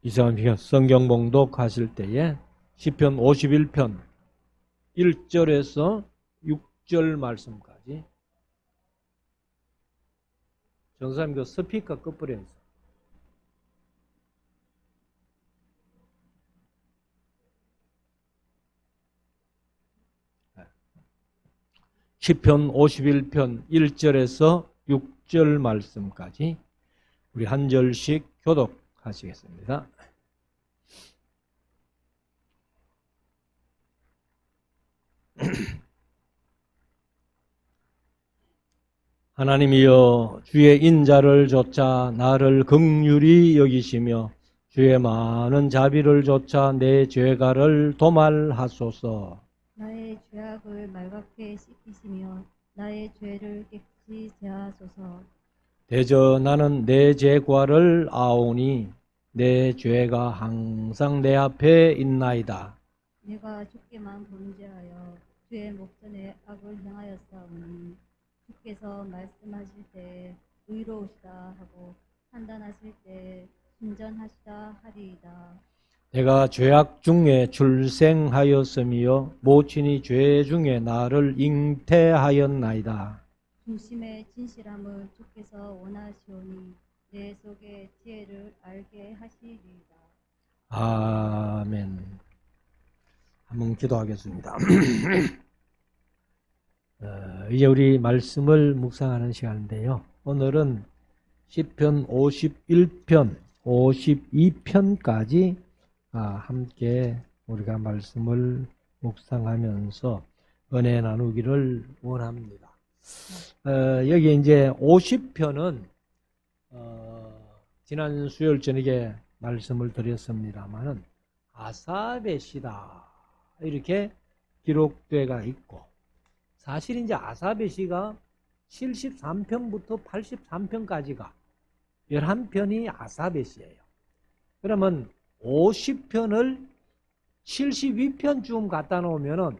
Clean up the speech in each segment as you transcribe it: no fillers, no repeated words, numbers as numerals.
이사님 성경 봉독하실 때에 시편 51편 1절에서 6절 말씀까지 전사님 그 스피커 꺼버려 있어. 시편 51편 1절에서 6절 말씀까지 우리 한 절씩 교독하시겠습니다. 하나님이여, 주의 인자를 좇아 나를 긍휼히 여기시며 주의 많은 자비를 좇아 내 죄가를 도말하소서. 나의 죄악을 말갛게 씻기시며 나의 죄를 깨끗이 제하소서. 대저 나는 내 죄과를 아오니 내 죄가 항상 내 앞에 있나이다. 내가 주께만 범죄하여 주의 목전에 악을 행하였사오니 주께서 말씀하실 때 의로우시다 하고 판단하실 때 순전하시다 하리이다. 내가 죄악 중에 출생하였으며 모친이 죄 중에 나를 잉태하였나이다. 중심의 진실함을 주께서 원하시오니 내 속의 지혜를 알게 하시리이다. 아멘. 한번 기도하겠습니다. 이제 우리 말씀을 묵상하는 시간인데요. 오늘은 시편 51편, 52편까지 함께 우리가 말씀을 묵상하면서 은혜 나누기를 원합니다. 여기 이제 50편은 지난 수요일 저녁에 말씀을 드렸습니다만은 아삽의 시다 이렇게 기록되어 있고, 사실 이제 아삽의 시가 73편부터 83편까지가 11편이 아삽의 시예요. 그러면 50편을 72편쯤 갖다 놓으면은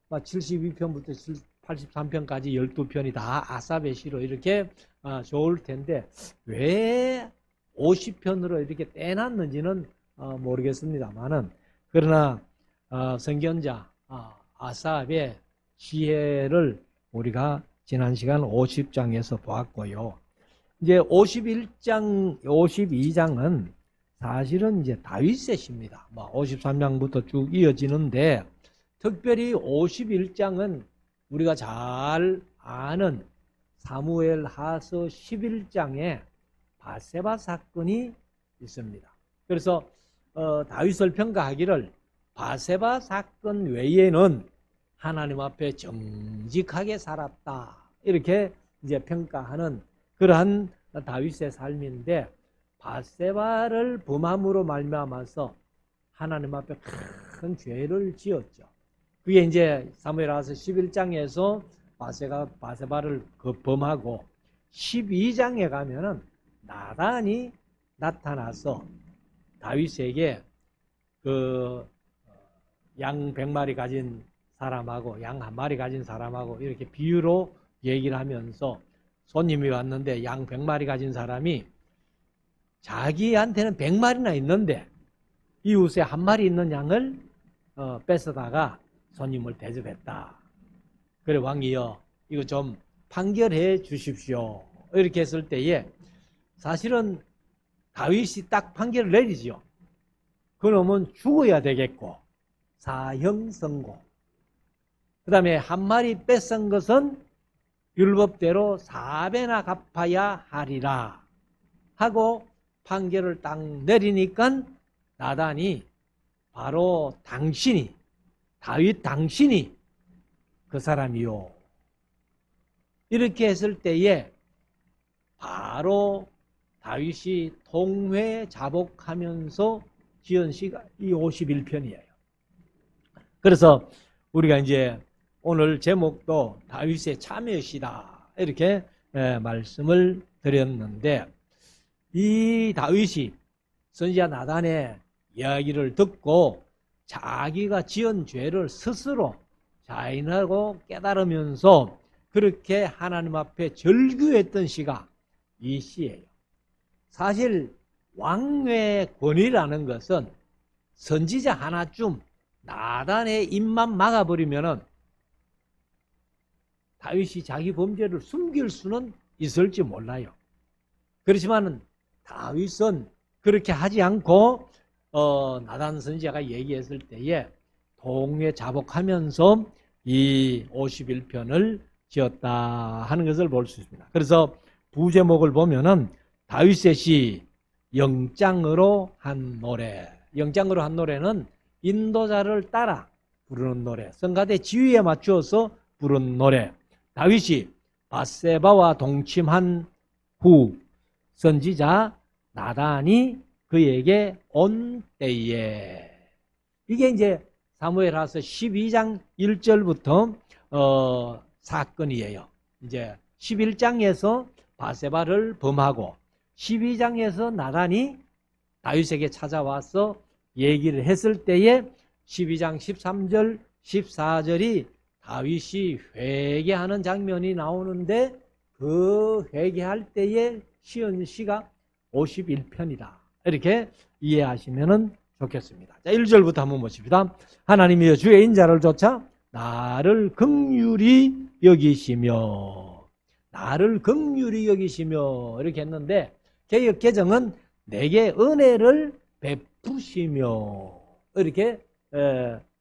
72편부터 83편까지 12편이 다 아삽의 시로 이렇게 좋을 텐데 왜 50편으로 이렇게 떼놨는지는 모르겠습니다만은, 그러나 선견자 아삽의 시혜를 우리가 지난 시간 50장에서 보았고요. 이제 51장, 52장은 사실은 이제 다윗의 시입니다. 53장부터 쭉 이어지는데, 특별히 51장은 우리가 잘 아는 사무엘 하서 11장에 바세바 사건이 있습니다. 그래서 다윗을 평가하기를 바세바 사건 외에는 하나님 앞에 정직하게 살았다, 이렇게 이제 평가하는 그러한 다윗의 삶인데, 바세바를 범함으로 말미암아서 하나님 앞에 큰 죄를 지었죠. 그게 이제 사무엘하서 11장에서 바세바를 범하고 12장에 가면은 나단이 나타나서 다윗에게 그 양 100마리 가진 사람하고 양 1마리 가진 사람하고 이렇게 비유로 얘기를 하면서, 손님이 왔는데 양 100마리 가진 사람이 자기한테는 100마리나 있는데 이웃에 1마리 있는 양을 뺏어다가 손님을 대접했다. 그래, 왕이여 이거 좀 판결해 주십시오, 이렇게 했을 때에 사실은 다윗이 딱 판결을 내리죠. 그놈은 죽어야 되겠고 사형 선고, 그 다음에 1마리 뺏은 것은 율법대로 4배나 갚아야 하리라 하고 판결을 딱 내리니까 나단이 바로 다윗 당신이 그 사람이요, 이렇게 했을 때에 바로 다윗이 통회 자복하면서 지은 시가 이 51편이에요. 그래서 우리가 이제 오늘 제목도 다윗의 참여시다 이렇게 말씀을 드렸는데, 이 다윗이 선지자 나단의 이야기를 듣고 자기가 지은 죄를 스스로 자인하고 깨달으면서 그렇게 하나님 앞에 절규했던 시가 이 시예요. 사실 왕의 권위라는 것은 선지자 하나쯤 나단의 입만 막아버리면은 다윗이 자기 범죄를 숨길 수는 있을지 몰라요. 그렇지만은 다윗은 그렇게 하지 않고 나단 선지자가 얘기했을 때에 동에 자복하면서 이 51편을 지었다 하는 것을 볼 수 있습니다. 그래서 부제목을 보면은 다윗의 시 영장으로 한 노래. 영장으로 한 노래는 인도자를 따라 부르는 노래, 성가대 지휘에 맞추어서 부른 노래. 다윗이 밧세바와 동침한 후 선지자 나단이 그에게 온 때에, 이게 이제 사무엘하서 12장 1절부터 사건이에요. 이제 11장에서 밧세바를 범하고 12장에서 나단이 다윗에게 찾아와서 얘기를 했을 때에 12장 13절 14절이 다윗이 회개하는 장면이 나오는데 그 회개할 때에 시은 시가 51편이다. 이렇게 이해하시면 좋겠습니다. 자, 1절부터 한번 보십시다. 하나님이여 주의 인자를 쫓아 나를 긍휼히 여기시며, 나를 긍휼히 여기시며 이렇게 했는데 개역 개정은 내게 은혜를 베푸시며 이렇게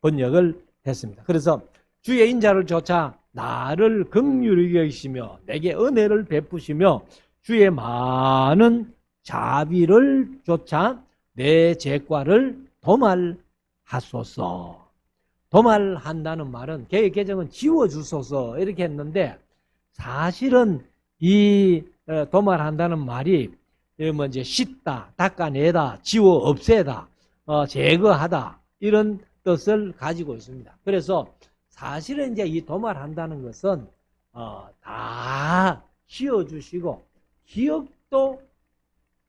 번역을 했습니다. 그래서 주의 인자를 쫓아 나를 긍휼히 여기시며 내게 은혜를 베푸시며 주의 많은 자비를 쫓아 내 죄과를 도말하소서. 도말한다는 말은 개역 개정은 지워주소서 이렇게 했는데 사실은 이 도말한다는 말이 뭐 이제 씻다, 닦아내다, 지워 없애다, 제거하다 이런 뜻을 가지고 있습니다. 그래서 사실은 이제 이 도말한다는 것은 다 씌워주시고 기억도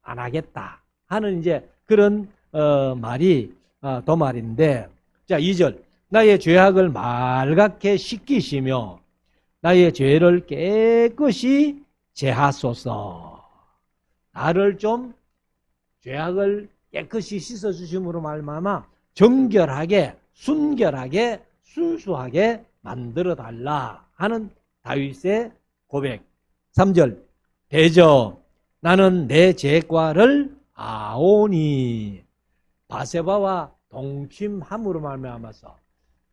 안 하겠다 하는 이제 그런 말이 도말인데, 자 2절 나의 죄악을 말갛게 씻기시며 나의 죄를 깨끗이 제하소서. 나를 좀 죄악을 깨끗이 씻어주심으로 말미암아 정결하게 순결하게 순수하게 만들어달라 하는 다윗의 고백. 3절 대저 나는 내 죄과를 아오니. 밧세바와 동침함으로 말미암아서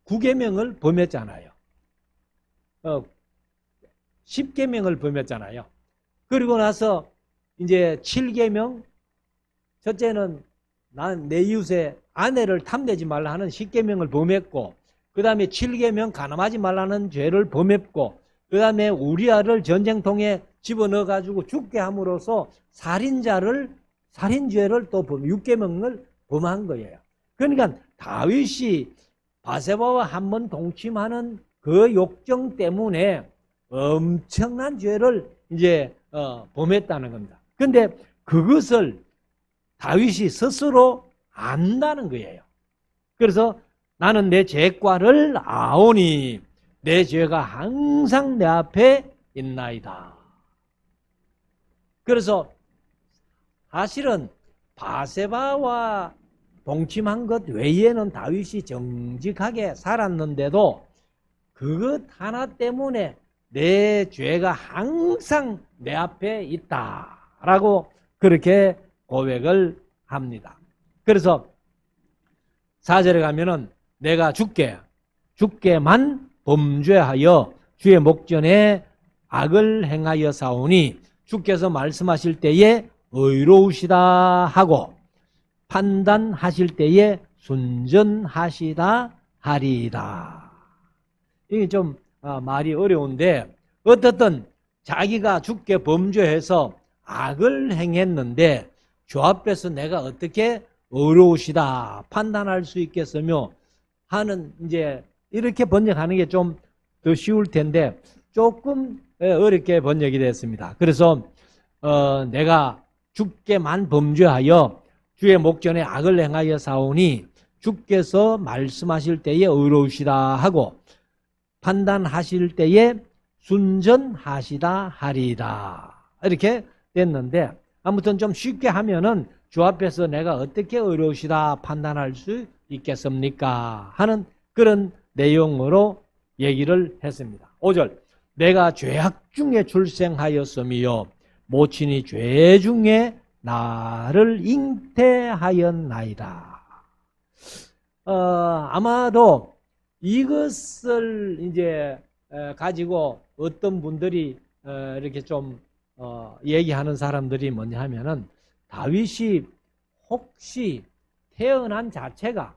9계명을 범했잖아요. 10계명을 범했잖아요. 그리고 나서 이제 7계명, 첫째는 난 내 이웃의 아내를 탐내지 말라 하는 10계명을 범했고, 그 다음에 7계명 가늠하지 말라는 죄를 범했고, 그 다음에 우리아를 전쟁통에 집어넣어가지고 죽게 함으로써 살인죄를 또 6계명을 범한 거예요. 그러니까 다윗이 밧세바와 한번 동침하는 그 욕정 때문에 엄청난 죄를 이제 범했다는 겁니다. 근데 그것을 다윗이 스스로 안다는 거예요. 그래서 나는 내 죄과를 아오니 내 죄가 항상 내 앞에 있나이다. 그래서 사실은 밧세바와 동침한 것 외에는 다윗이 정직하게 살았는데도 그것 하나 때문에 내 죄가 항상 내 앞에 있다라고 그렇게 고백을 합니다. 그래서 4절에 가면은 내가 주께만 범죄하여 주의 목전에 악을 행하여 사오니 주께서 말씀하실 때에 의로우시다 하고 판단하실 때에 순전하시다 하리이다. 이게 좀 말이 어려운데 어떻든 자기가 주께 범죄해서 악을 행했는데 주 앞에서 내가 어떻게 의로우시다 판단할 수 있겠으며 하는 이제 이렇게 번역하는 게 좀 더 쉬울 텐데 조금 어렵게 번역이 됐습니다. 그래서 내가 주께만 범죄하여 주의 목전에 악을 행하여 사오니 주께서 말씀하실 때에 의로우시다 하고 판단하실 때에 순전하시다 하리이다. 이렇게 됐는데 아무튼 좀 쉽게 하면은 주 앞에서 내가 어떻게 의로우시다 판단할 수 있겠습니까? 하는 그런 내용으로 얘기를 했습니다. 5절 내가 죄악 중에 출생하였으며 모친이 죄 중에 나를 잉태하였나이다. 아마도 이것을 이제 가지고 어떤 분들이 이렇게 좀 얘기하는 사람들이 뭐냐 하면은 다윗이 혹시 태어난 자체가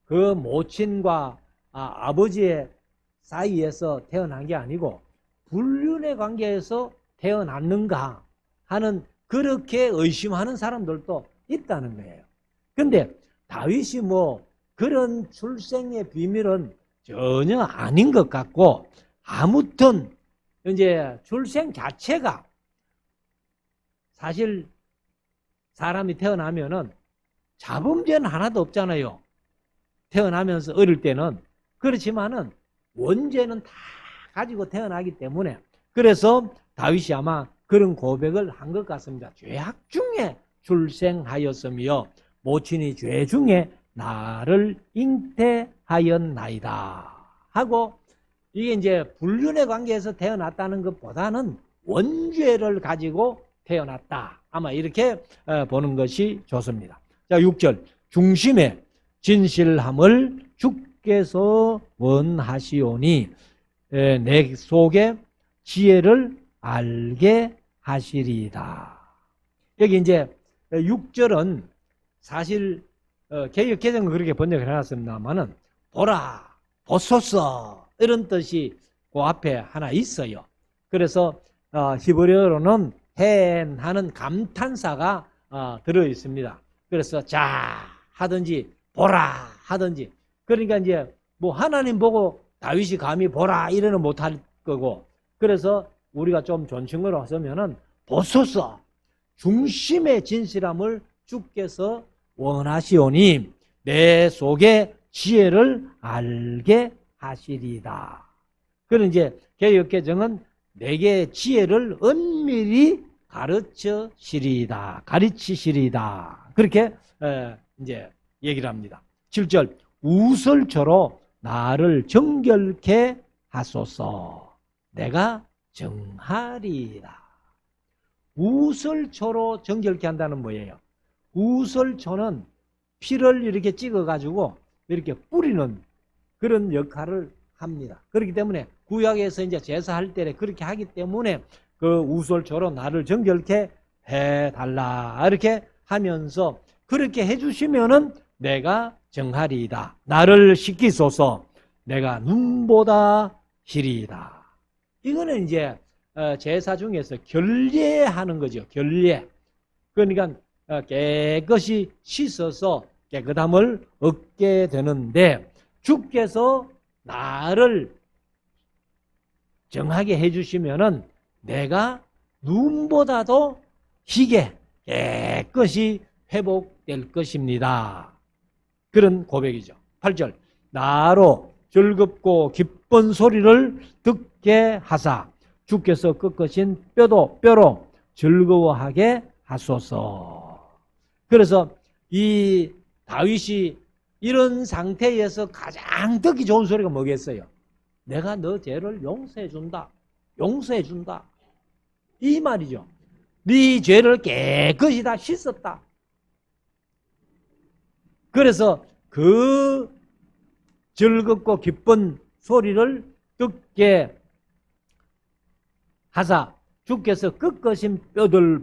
그 모친과 아버지의 사이에서 태어난 게 아니고 불륜의 관계에서 태어났는가 하는 그렇게 의심하는 사람들도 있다는 거예요. 근데 다윗이 뭐 그런 출생의 비밀은 전혀 아닌 것 같고 아무튼 이제 출생 자체가 사실 사람이 태어나면은 자범죄는 하나도 없잖아요. 태어나면서 어릴 때는. 그렇지만은 원죄는 다 가지고 태어나기 때문에 그래서 다윗이 아마 그런 고백을 한 것 같습니다. 죄악 중에 출생하였으며 모친이 죄 중에 나를 잉태하였나이다 하고 이게 이제 불륜의 관계에서 태어났다는 것보다는 원죄를 가지고 태어났다. 아마 이렇게 보는 것이 좋습니다. 자, 6절 중심의 진실함을 주께서 원하시오니 내 속에 지혜를 알게 하시리이다. 여기 이제 6절은 사실 개역개정은 그렇게 번역을 해놨습니다만은 보라, 보소서 이런 뜻이 그 앞에 하나 있어요. 그래서 히브리어로는 헨 하는 감탄사가 들어 있습니다. 그래서 자 하든지 보라 하든지 그러니까 이제 뭐 하나님 보고 다윗이 감히 보라 이래는 못할 거고 그래서 우리가 좀 존칭으로 하자면은 보소서 중심의 진실함을 주께서 원하시오니 내 속에 지혜를 알게 하시리이다. 그런 이제 개역개정은 내게 지혜를 은밀히 가르치시리이다. 그렇게 이제 얘기를 합니다. 7절 우설초로 나를 정결케 하소서 내가 정하리이다. 우설초로 정결케 한다는 뭐예요? 우설초는 피를 이렇게 찍어가지고 이렇게 뿌리는 그런 역할을 합니다. 그렇기 때문에 구약에서 이제 제사할 때 그렇게 하기 때문에 그 우설초로 나를 정결케 해달라. 이렇게 하면서 그렇게 해주시면은 내가 정하리이다. 나를 씻기소서 내가 눈보다 희리이다. 이거는 이제 제사 중에서 결례하는 거죠. 결례. 그러니까 깨끗이 씻어서 깨끗함을 얻게 되는데 주께서 나를 정하게 해주시면은 내가 눈보다도 희게 깨끗이 회복될 것입니다. 그런 고백이죠. 8절 나로 즐겁고 기쁜 소리를 듣게 하사 주께서 꺾으신 뼈로 즐거워하게 하소서. 그래서 이 다윗이 이런 상태에서 가장 듣기 좋은 소리가 뭐겠어요? 내가 너 죄를 용서해준다. 용서해준다. 이 말이죠. 네 죄를 깨끗이 다 씻었다. 그래서 그 즐겁고 기쁜 소리를 듣게 하사 주께서 꺾으신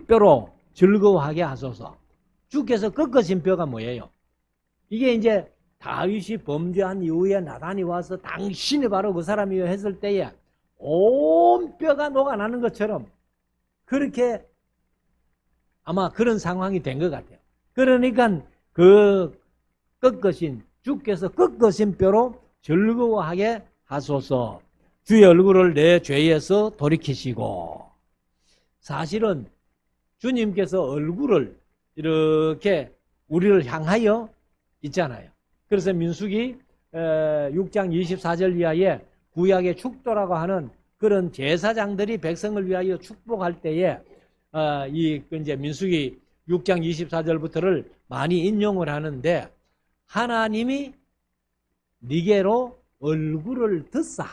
뼈로 즐거워하게 하소서. 주께서 꺾으신 뼈가 뭐예요? 이게 이제 다윗이 범죄한 이후에 나단이 와서 당신이 바로 그 사람이요 했을 때에 온 뼈가 녹아나는 것처럼 그렇게 아마 그런 상황이 된 것 같아요. 그러니까 그 꺾으신 주께서 꺾으신 뼈로 즐거워하게 하소서. 주의 얼굴을 내 죄에서 돌이키시고 사실은 주님께서 얼굴을 이렇게 우리를 향하여 있잖아요. 그래서 민수기 6장 24절 이하에 구약의 축도라고 하는 그런 제사장들이 백성을 위하여 축복할 때에 이제 민수기 6장 24절부터를 많이 인용을 하는데 하나님이 니게로 얼굴을 드사.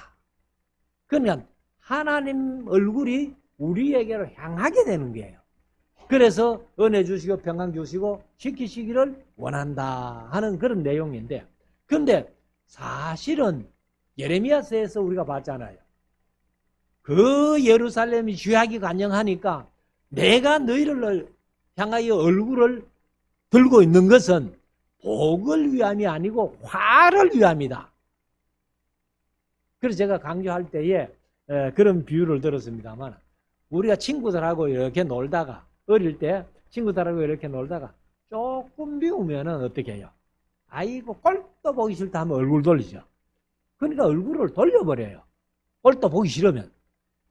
그러니까 하나님 얼굴이 우리에게로 향하게 되는 거예요. 그래서 은혜 주시고 평강 주시고 지키시기를 원한다 하는 그런 내용인데, 그런데 사실은 예레미야서에서 우리가 봤잖아요. 그 예루살렘이 죄악이 간영하니까 내가 너희를 향하여 얼굴을 들고 있는 것은 복을 위함이 아니고 화를 위함이다. 그래서 제가 강조할 때에 그런 비유를 들었습니다만, 우리가 친구들하고 이렇게 놀다가, 어릴 때 친구들하고 이렇게 놀다가 조금 미우면은 어떻게 해요? 아이고 꼴도 보기 싫다 하면 얼굴 돌리죠. 그러니까 얼굴을 돌려버려요. 꼴도 보기 싫으면.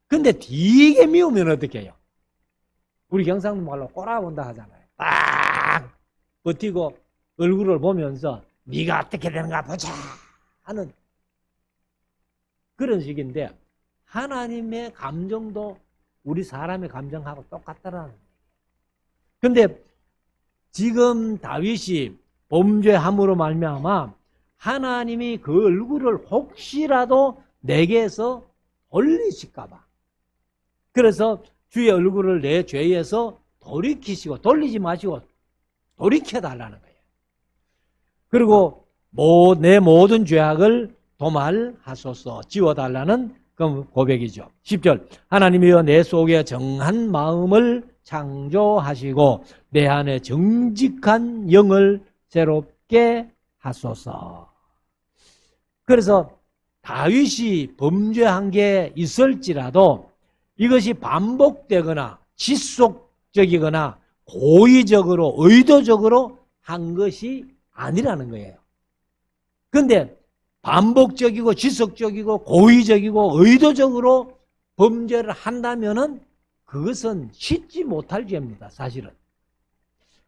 근데 되게 미우면 어떻게 해요? 우리 경상도 말로 꼬라본다 하잖아요. 딱 버티고 얼굴을 보면서 네가 어떻게 되는가 보자 하는 그런 식인데, 하나님의 감정도 우리 사람의 감정하고 똑같다라는 거예요. 근데 지금 다윗이 범죄함으로 말미암아 하나님이 그 얼굴을 혹시라도 내게서 돌리실까 봐, 그래서 주의 얼굴을 내 죄에서 돌이키시고, 돌리지 마시고 돌이켜달라는 거예요. 그리고 내 모든 죄악을 도말하소서, 지워달라는 그 고백이죠. 10절 하나님이여 내 속에 정한 마음을 창조하시고 내 안에 정직한 영을 새롭게 하소서. 그래서 다윗이 범죄한 게 있을지라도 이것이 반복되거나 지속적이거나 고의적으로 의도적으로 한 것이 아니라는 거예요. 그런데 반복적이고 지속적이고 고의적이고 의도적으로 범죄를 한다면은 그것은 씻지 못할 죄입니다, 사실은.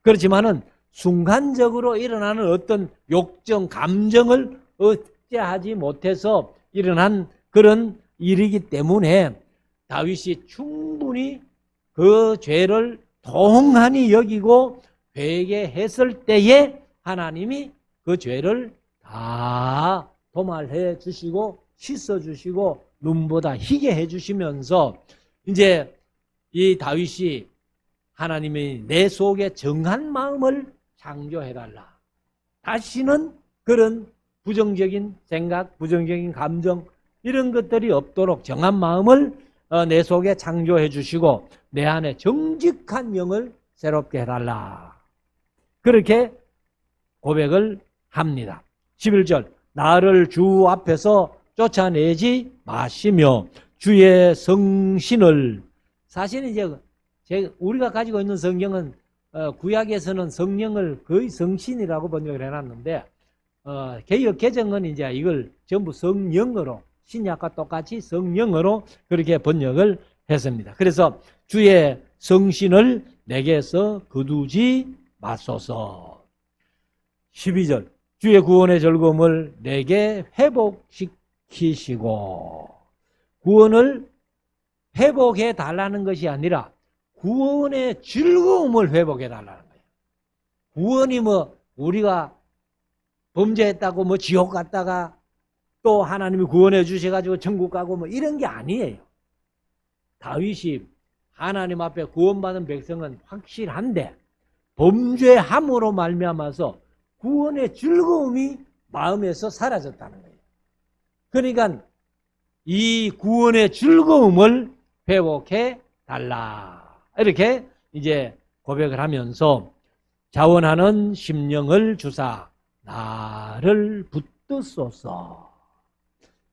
그렇지만은 순간적으로 일어나는 어떤 욕정, 감정을 억제하지 못해서 일어난 그런 일이기 때문에 다윗이 충분히 그 죄를 동안히 여기고 회개했을 때에 하나님이 그 죄를 다 도말해 주시고 씻어 주시고 눈보다 희게 해 주시면서 이제 이 다윗이 하나님이 내 속에 정한 마음을 창조해달라. 다시는 그런 부정적인 생각, 부정적인 감정 이런 것들이 없도록 정한 마음을 내 속에 창조해 주시고 내 안에 정직한 영을 새롭게 해달라. 그렇게 고백을 합니다. 11절 나를 주 앞에서 쫓아내지 마시며 주의 성신을, 사실은 이제 우리가 가지고 있는 성경은 구약에서는 성령을 거의 성신이라고 번역을 해놨는데 개역 개정은 이제 이걸 전부 성령으로, 신약과 똑같이 성령으로 그렇게 번역을 했습니다. 그래서 주의 성신을 내게서 거두지 마소서. 12절 주의 구원의 즐거움을 내게 회복시키시고, 구원을 회복해 달라는 것이 아니라 구원의 즐거움을 회복해 달라는 거예요. 구원이 우리가 범죄했다고 지옥 갔다가 또 하나님이 구원해 주셔가지고 천국 가고 이런 게 아니에요. 다윗이 하나님 앞에 구원받은 백성은 확실한데 범죄함으로 말미암아서 구원의 즐거움이 마음에서 사라졌다는 거예요. 그러니까 이 구원의 즐거움을 회복해 달라. 이렇게 이제 고백을 하면서 자원하는 심령을 주사 나를 붙드소서.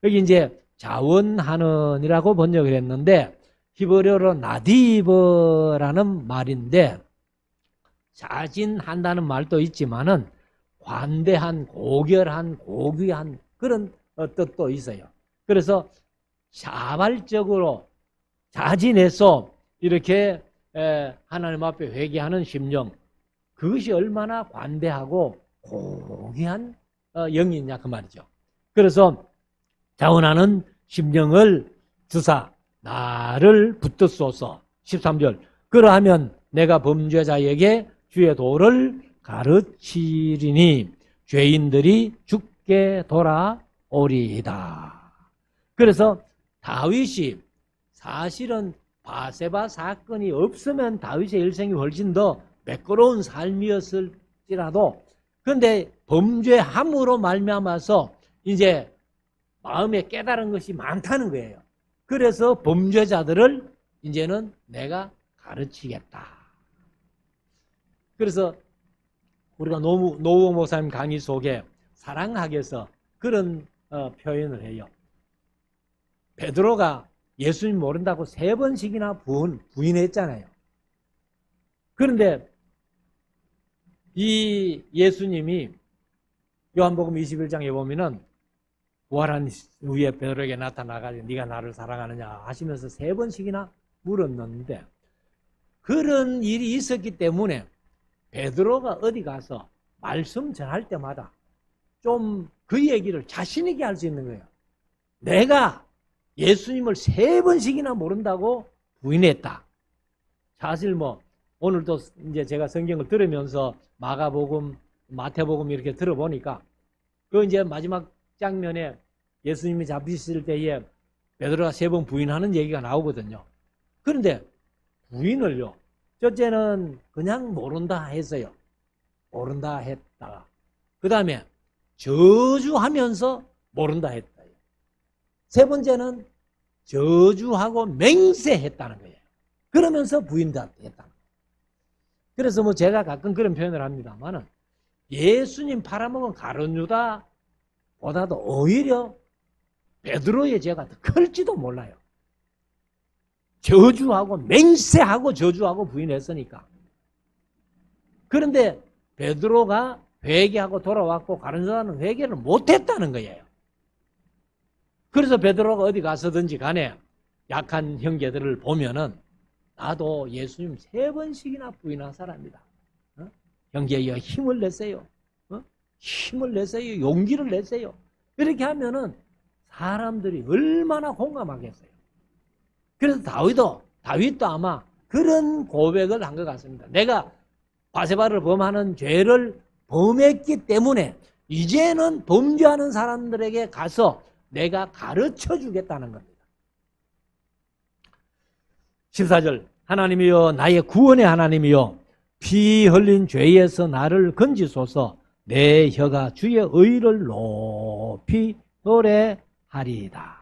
여기 이제 자원하는이라고 번역을 했는데 히브리어로 나디브라는 말인데, 자진한다는 말도 있지만은 관대한, 고결한, 고귀한 그런 뜻도 있어요. 그래서 자발적으로 자진해서 이렇게 하나님 앞에 회개하는 심령, 그것이 얼마나 관대하고 고귀한 영이냐 그 말이죠. 그래서 자원하는 심령을 주사 나를 붙드소서. 13절 그러하면 내가 범죄자에게 주의 도를 가르치리니 죄인들이 죽게 돌아오리이다. 그래서 다윗이 사실은 바세바 사건이 없으면 다윗의 일생이 훨씬 더 매끄러운 삶이었을지라도, 그런데 범죄함으로 말미암아서 이제 마음에 깨달은 것이 많다는 거예요. 그래서 범죄자들을 이제는 내가 가르치겠다. 그래서 우리가 노우 목사님 강의 속에 사랑학에서 그런 표현을 해요. 베드로가 예수님 모른다고 3번씩이나 부인했잖아요. 그런데 이 예수님이 요한복음 21장에 보면은 부활한 후에 베드로에게 나타나가지고 네가 나를 사랑하느냐 하시면서 3번씩이나 물었는데, 그런 일이 있었기 때문에 베드로가 어디 가서 말씀 전할 때마다 좀 그 얘기를 자신 있게 할 수 있는 거예요. 내가 예수님을 3번씩이나 모른다고 부인했다. 사실 뭐 오늘도 이제 제가 성경을 들으면서 마가복음, 마태복음 이렇게 들어보니까 그 이제 마지막 장면에 예수님이 잡히실 때에 베드로가 3번 부인하는 얘기가 나오거든요. 그런데 부인을요, 첫째는 그냥 모른다 했어요. 모른다 했다가 그 다음에 저주하면서 모른다 했다. 3번째는 저주하고 맹세했다는 거예요. 그러면서 부인도 했다는 거예요. 그래서 뭐 제가 가끔 그런 표현을 합니다만은 예수님 팔아먹은 가룟유다 보다도 오히려 베드로의 죄가 더 클지도 몰라요. 저주하고 맹세하고 저주하고 부인했으니까. 그런데 베드로가 회개하고 돌아왔고 가룟유다는 회개를 못했다는 거예요. 그래서 베드로가 어디 가서든지 간에 약한 형제들을 보면은 나도 예수님 3번씩이나 부인한 사람이다. 형제여 힘을 내세요. 힘을 내세요. 용기를 내세요. 이렇게 하면은 사람들이 얼마나 공감하겠어요. 그래서 다윗도 아마 그런 고백을 한 것 같습니다. 내가 바세바를 범하는 죄를 범했기 때문에 이제는 범죄하는 사람들에게 가서 내가 가르쳐 주겠다는 겁니다. 14절 하나님이여 나의 구원의 하나님이여 피 흘린 죄에서 나를 건지소서. 내 혀가 주의 의를 높이 노래하리이다.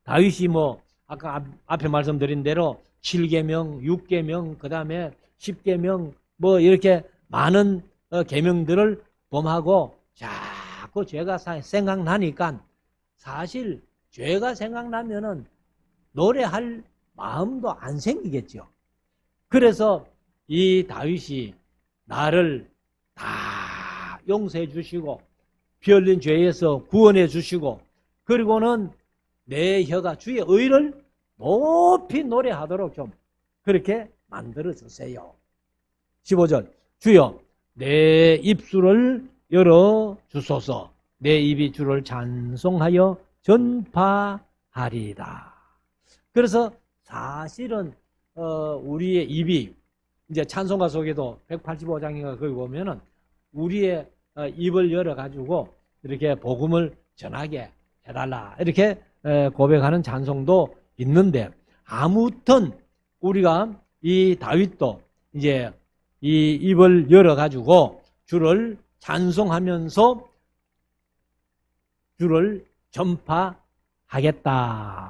다윗이 뭐 아까 앞에 말씀드린 대로 7계명, 6계명, 그 다음에 10계명 뭐 이렇게 많은 계명들을 범하고 자꾸 죄가 생각나니까 사실 죄가 생각나면은 노래할 마음도 안 생기겠죠. 그래서 이 다윗이 나를 다 용서해 주시고 피 흘린 죄에서 구원해 주시고 그리고는 내 혀가 주의 의를 높이 노래하도록 좀 그렇게 만들어 주세요. 15절 주여 내 입술을 열어 주소서. 내 입이 주를 찬송하여 전파하리이다. 그래서 사실은 우리의 입이 이제 찬송가 속에도 185장인가 거기 보면은 우리의 입을 열어 가지고 이렇게 복음을 전하게 해달라 이렇게 고백하는 찬송도 있는데, 아무튼 우리가 이 다윗도 이제 이 입을 열어 가지고 주를 찬송하면서 주를 전파하겠다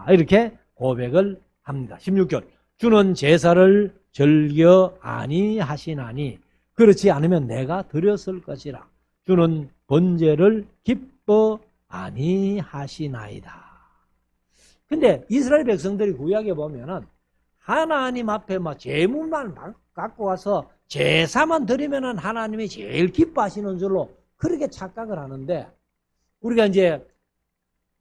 이렇게 고백을 합니다. 16절 주는 제사를 즐겨 아니하시나니 그렇지 않으면 내가 드렸을 것이라. 주는 번제를 기뻐 아니하시나이다. 근데 이스라엘 백성들이 구약에 보면은 하나님 앞에 막 제물만 갖고 와서 제사만 드리면은 하나님이 제일 기뻐하시는 줄로 그렇게 착각을 하는데, 우리가 이제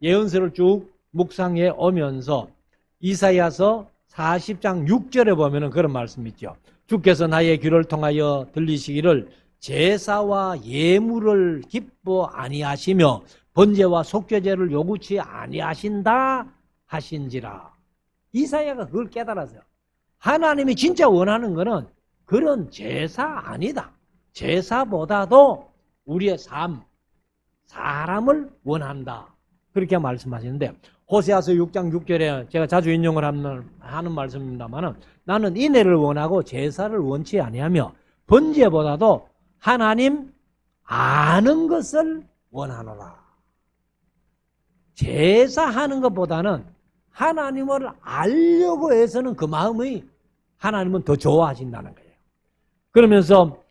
예언서를 쭉 묵상해 오면서 이사야서 40장 6절에 보면은 그런 말씀이 있죠. 주께서 나의 귀를 통하여 들리시기를 제사와 예물을 기뻐 아니하시며 번제와 속죄제를 요구치 아니하신다 하신지라. 이사야가 그걸 깨달았어요. 하나님이 진짜 원하는 거는 그런 제사 아니다. 제사보다도 우리의 삶, 사람을 원한다. 그렇게 말씀하시는데 호세아서 6장 6절에 제가 자주 인용을 하는 말씀입니다만은 나는 인애를 원하고 제사를 원치 아니하며 번제보다도 하나님 아는 것을 원하노라. 제사하는 것보다는 하나님을 알려고 해서는 그 마음이 하나님은 더 좋아하신다는 거예요. 그러면서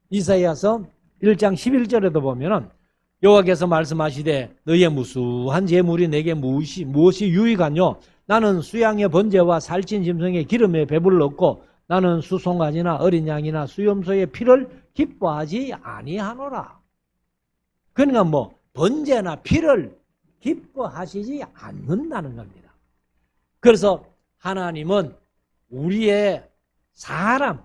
이사야서 1장 11절에도 보면은 여호와께서 말씀하시되 너희의 무수한 제물이 내게 무엇이 유익하뇨? 나는 수양의 번제와 살찐 짐승의 기름에 배불러 얻고 나는 수송아지나 어린 양이나 수염소의 피를 기뻐하지 아니하노라. 그러니까 뭐 번제나 피를 기뻐하시지 않는다는 겁니다. 그래서 하나님은 우리의 사람,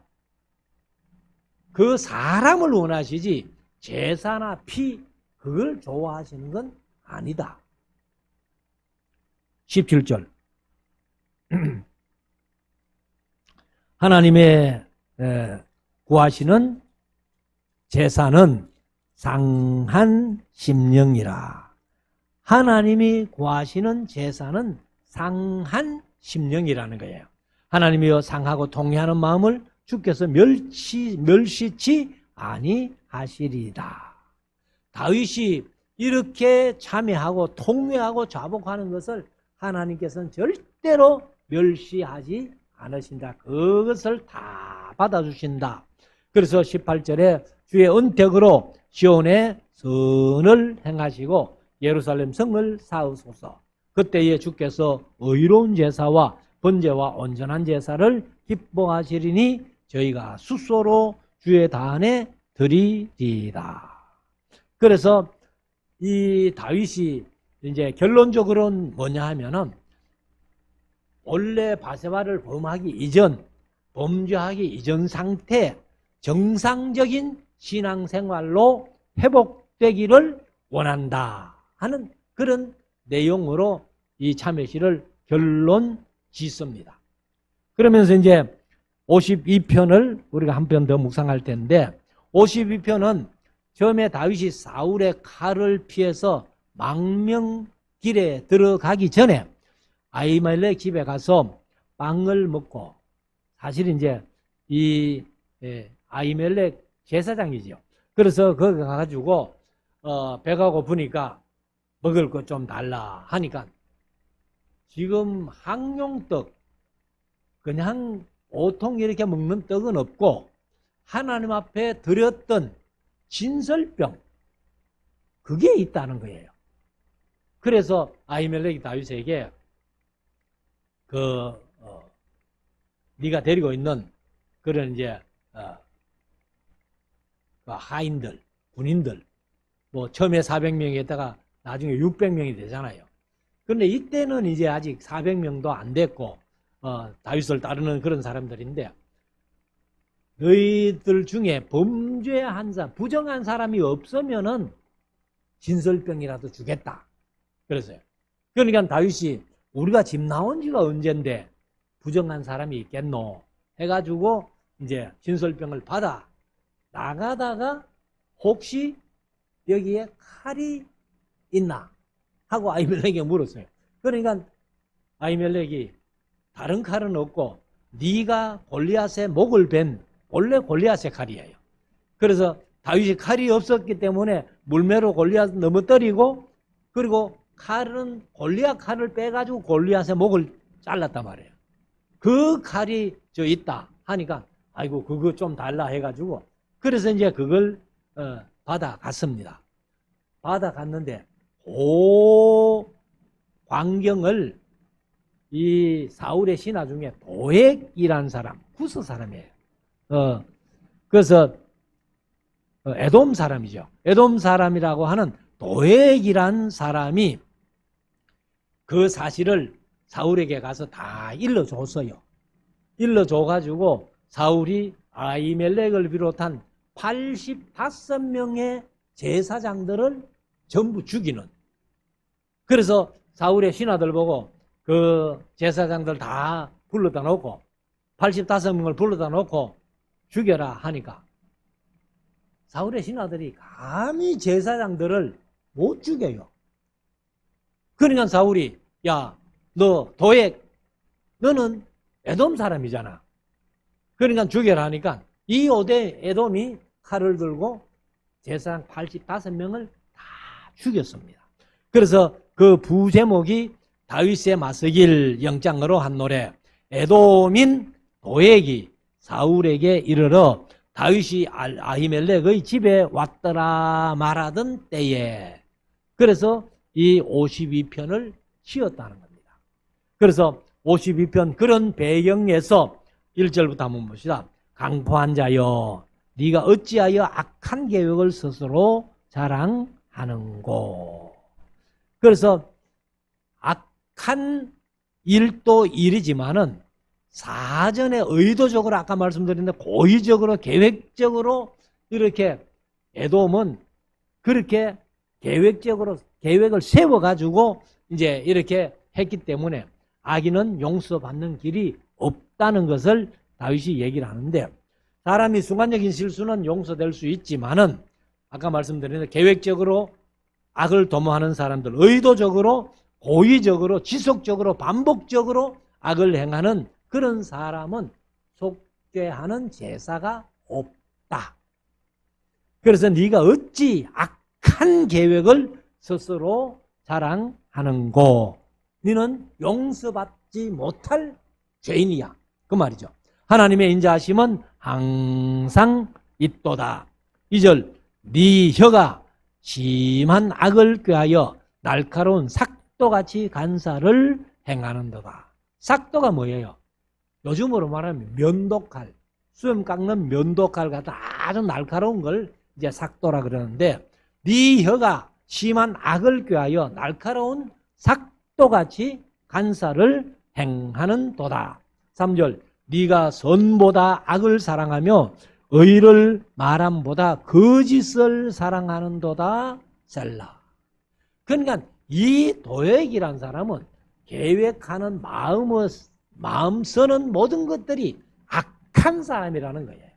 그 사람을 원하시지 제사나 피 그걸 좋아하시는 건 아니다. 17절 하나님의 구하시는 제사는 상한 심령이라. 하나님이 구하시는 제사는 상한 심령이라는 거예요. 하나님이여 상하고 통회하는 마음을 주께서 멸시치 아니하시리다. 다윗이 이렇게 참회하고 통회하고 자복하는 것을 하나님께서는 절대로 멸시하지 않으신다. 그것을 다 받아주신다. 그래서 18절에 주의 은택으로 시온의 선을 행하시고 예루살렘 성을 쌓으소서. 그때에 주께서 의로운 제사와 번제와 온전한 제사를 기뻐하시리니 저희가 숫소로 주의 단에 드리리다. 그래서 이 다윗이 이제 결론적으로는 뭐냐 하면은 원래 바세바를 범하기 이전, 범죄하기 이전 상태 정상적인 신앙생활로 회복되기를 원한다 하는 그런 내용으로 이 참회시를 결론 짓습니다. 그러면서 이제 52편을 우리가 한 편 더 묵상할 텐데 52편은 처음에 다윗이 사울의 칼을 피해서 망명길에 들어가기 전에 아히멜렉 집에 가서 빵을 먹고 사실 이제 이 아히멜렉 제사장이죠. 그래서 거기 가가지고 배가 고프니까 먹을 것 좀 달라 하니까 지금 항용떡 그냥 보통 이렇게 먹는 떡은 없고 하나님 앞에 드렸던 진설병 그게 있다는 거예요. 그래서 아히멜렉이 다윗에게 네가 데리고 있는 그런 이제 그 하인들 군인들 뭐 처음에 400명이 했다가 나중에 600명이 되잖아요. 그런데 이때는 이제 아직 400명도 안 됐고 다윗을 따르는 그런 사람들인데 너희들 중에 범죄한 사람, 부정한 사람이 없으면은 진설병이라도 주겠다. 그랬어요. 그러니까 다윗이 우리가 집 나온 지가 언젠데 부정한 사람이 있겠노 해가지고 이제 진설병을 받아 나가다가 혹시 여기에 칼이 있나 하고 아히멜렉에게 물었어요. 그러니까 아히멜렉이 다른 칼은 없고 네가 골리앗의 목을 벤 원래 골리앗의 칼이에요. 그래서 다윗이 칼이 없었기 때문에 물매로 골리앗 넘어뜨리고 그리고 칼은 골리앗 칼을 빼가지고 골리앗의 목을 잘랐단 말이에요. 그 칼이 저 있다 하니까 아이고 그거 좀 달라 해가지고 그래서 이제 그걸 받아갔습니다. 받아갔는데 그 광경을 이 사울의 신하 중에 도액이라는 사람, 구스 사람이에요. 그래서 에돔 사람이죠. 에돔 사람이라고 하는 도액이라는 사람이 그 사실을 사울에게 가서 다 일러줬어요. 일러줘가지고 사울이 아히멜렉을 비롯한 85명의 제사장들을 전부 죽이는. 그래서 사울의 신하들 보고 그 제사장들 다 불러다 놓고 85명을 불러다 놓고 죽여라 하니까 사울의 신하들이 감히 제사장들을 못 죽여요. 그러니까 사울이 야, 너 도액, 너는 에돔 사람이잖아. 그러니까 죽여라 하니까 이 5대 에돔이 칼을 들고 제사장 85명을 다 죽였습니다. 그래서 그 부제목이 다윗의 맞서길 영장으로 한 노래, 에돔인 도액이 사울에게 이르러 다윗이 아히멜렉의 집에 왔더라 말하던 때에, 그래서 이 52편을 지었다는 겁니다. 그래서 52편 그런 배경에서 1절부터 한번 봅시다. 강포한 자여, 네가 어찌하여 악한 계획을 스스로 자랑하는고. 그래서 악한 일도 일이지만은 사전에 의도적으로, 아까 말씀드렸는데 고의적으로 계획적으로 이렇게 에돔은 그렇게 계획적으로 계획을 세워가지고 이제 이렇게 했기 때문에 악인은 용서받는 길이 없다는 것을 다윗이 얘기를 하는데, 사람이 순간적인 실수는 용서될 수 있지만은 아까 말씀드린 계획적으로 악을 도모하는 사람들, 의도적으로 고의적으로 지속적으로 반복적으로 악을 행하는 그런 사람은 속죄하는 제사가 없다. 그래서 네가 어찌 악한 계획을 스스로 자랑하는고. 너는 용서받지 못할 죄인이야, 그 말이죠. 하나님의 인자하심은 항상 있도다. 2절, 네 혀가 심한 악을 꾀하여 날카로운 삭도같이 간사를 행하는도다. 삭도가 뭐예요? 요즘으로 말하면 면도칼, 수염 깎는 면도칼 같은 아주 날카로운 걸 이제 삭도라 그러는데, 네 혀가 심한 악을 꾀하여 날카로운 삭도같이 간사를 행하는 도다. 3절, 네가 선보다 악을 사랑하며 의를 말함보다 거짓을 사랑하는 도다. 셀라. 그러니까 이 도액이란 사람은 계획하는 마음 쓰는 모든 것들이 악한 사람이라는 거예요.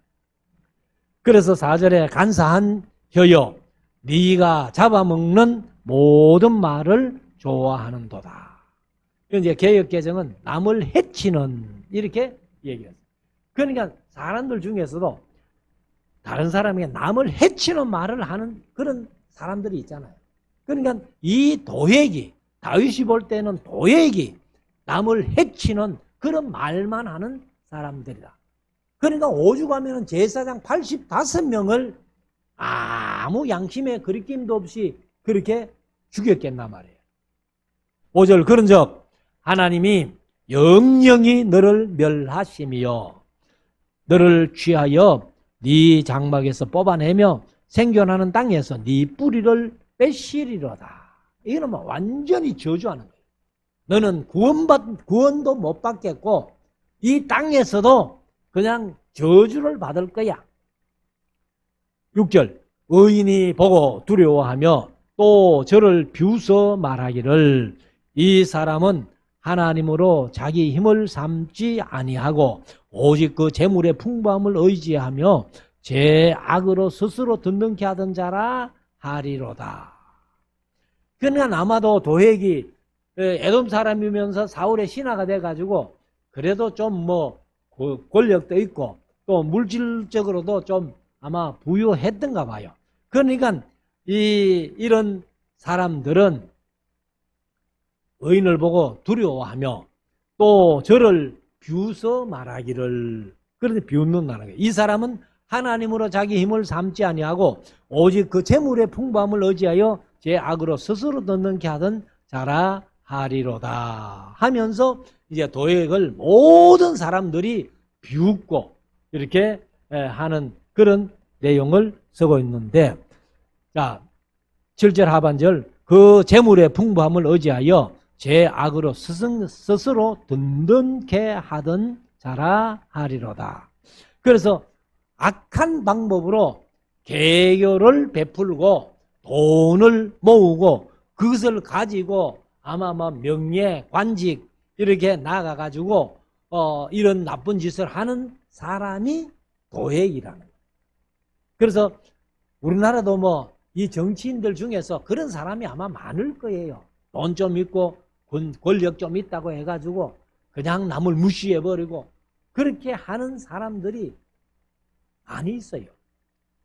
그래서 4절에 간사한 혀여, 네가 잡아먹는 모든 말을 좋아하는도다. 이제 개역개정은 남을 해치는, 이렇게 얘기했어요. 그러니까 사람들 중에서도 다른 사람에게 남을 해치는 말을 하는 그런 사람들이 있잖아요. 그러니까 이 도액이, 다윗이 볼 때는 도액이 남을 해치는 그런 말만 하는 사람들이다. 그러니까 오죽하면 제사장 85명을 아무 양심의 거리낌도 없이 그렇게 죽였겠나 말이에요. 5절, 그런즉 하나님이 영영이 너를 멸하심이요 너를 취하여 네 장막에서 뽑아내며 생존하는 땅에서 네 뿌리를 빼시리로다. 이거는 뭐 완전히 저주하는 거예요. 너는 구원도 못 받겠고 이 땅에서도 그냥 저주를 받을 거야. 6절, 의인이 보고 두려워하며 또 저를 비웃어 말하기를 이 사람은 하나님으로 자기 힘을 삼지 아니하고 오직 그 재물의 풍부함을 의지하며 제 악으로 스스로 든든케 하던 자라 하리로다. 그러니까 아마도 도액이 에돔 사람이면서 사울의 신하가 돼가지고 그래도 좀 뭐 권력도 있고 또 물질적으로도 좀 아마 부유했던가 봐요. 그러니까 이런 사람들은 의인을 보고 두려워하며 또 저를 비웃어 말하기를, 그런데 비웃는다는 거예요. 이 사람은 하나님으로 자기 힘을 삼지 아니하고 오직 그 재물의 풍부함을 의지하여 제 악으로 스스로 든든케 하던 자라 하리로다 하면서 이제 도액을 모든 사람들이 비웃고 이렇게 하는 그런 내용을 쓰고 있는데, 자 7절 하반절, 그 재물의 풍부함을 의지하여 제 악으로 스스로 든든케 하던 자라 하리로다. 그래서 악한 방법으로 개교를 베풀고 돈을 모으고 그것을 가지고 아마 뭐 명예, 관직 이렇게 나가가지고 이런 나쁜 짓을 하는 사람이 도액이라는 거예요. 그래서 우리나라도 뭐 이 정치인들 중에서 그런 사람이 아마 많을 거예요. 돈 좀 있고 권력 좀 있다고 해가지고 그냥 남을 무시해버리고 그렇게 하는 사람들이 많이 있어요.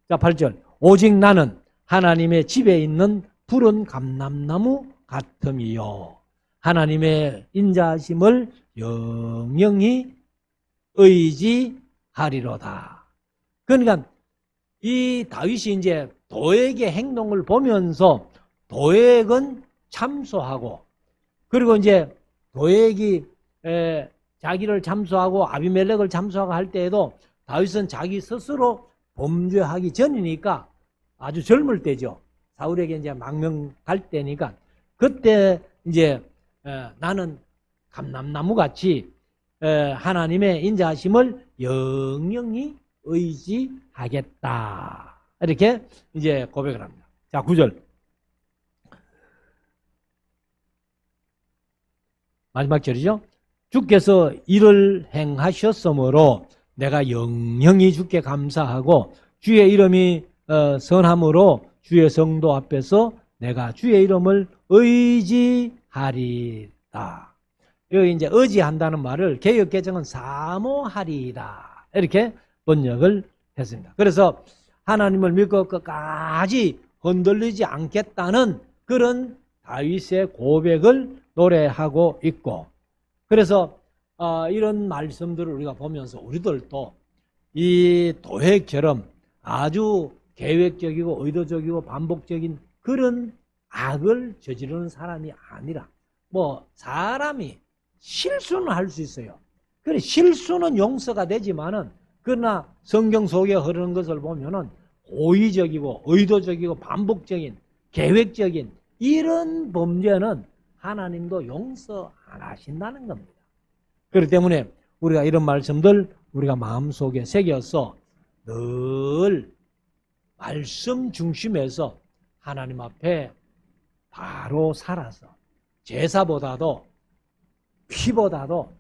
자, 8절. 오직 나는 하나님의 집에 있는 푸른 감람나무 같음이요. 하나님의 인자하심을 영영히 의지하리로다. 그러니까 이 다윗이 이제 도액의 행동을 보면서 도액은 참소하고 그리고 이제 도액이 자기를 참소하고 아비멜렉을 참소하고 할 때에도 다윗은 자기 스스로 범죄하기 전이니까 아주 젊을 때죠. 사울에게 이제 망명할 때니까 그때 이제 나는 감람나무 같이 하나님의 인자하심을 영영히 의지하겠다. 이렇게 이제 고백을 합니다. 자, 9절. 마지막 절이죠. 주께서 이를 행하셨으므로 내가 영영히 주께 감사하고 주의 이름이 선함으로 주의 성도 앞에서 내가 주의 이름을 의지하리다. 여기 이제 의지한다는 말을 개역개정은 사모하리다. 이렇게 번역을 했습니다. 그래서 하나님을 믿고 끝까지 흔들리지 않겠다는 그런 다윗의 고백을 노래하고 있고 그래서 이런 말씀들을 우리가 보면서 우리들도 이 도액처럼 아주 계획적이고 의도적이고 반복적인 그런 악을 저지르는 사람이 아니라 뭐 사람이 실수는 할 수 있어요. 그래 실수는 용서가 되지만은 그러나 성경 속에 흐르는 것을 보면은 고의적이고 의도적이고 반복적인 계획적인 이런 범죄는 하나님도 용서 안 하신다는 겁니다. 그렇기 때문에 우리가 이런 말씀들 우리가 마음속에 새겨서 늘 말씀 중심에서 하나님 앞에 바로 살아서 제사보다도 피보다도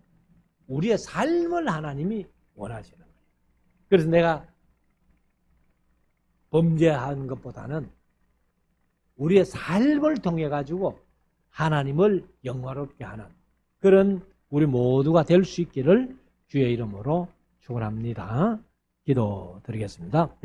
우리의 삶을 하나님이 원하시는 거예요. 그래서 내가 범죄한 것보다는 우리의 삶을 통해 가지고 하나님을 영화롭게 하는 그런 우리 모두가 될 수 있기를 주의 이름으로 축원합니다. 기도드리겠습니다.